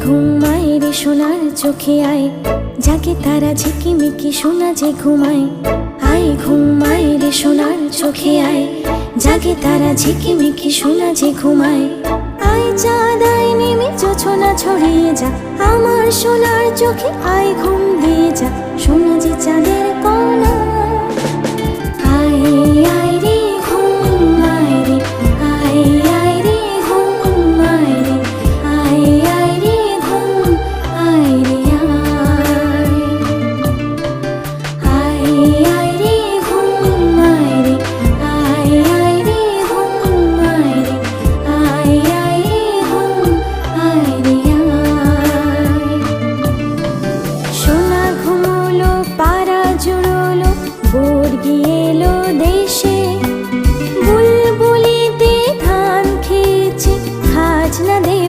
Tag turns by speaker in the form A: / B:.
A: ঘুমায় রে সোনার চোখে আয়, জাগে তারা ঝিকিমিকি সোনা যে ঘুমায়। আয় ঘুমায় রে সোনার চোখে আয়, জাগে তারা ঝিকিমিকি সোনা যে ঘুমায়। আয় চাঁদ আয় নেমে জোছনা ছড়িয়ে যা, আমার সোনার চোখে আয় ঘুম দিয়ে যা, সোনা যে চাঁদের কোনা।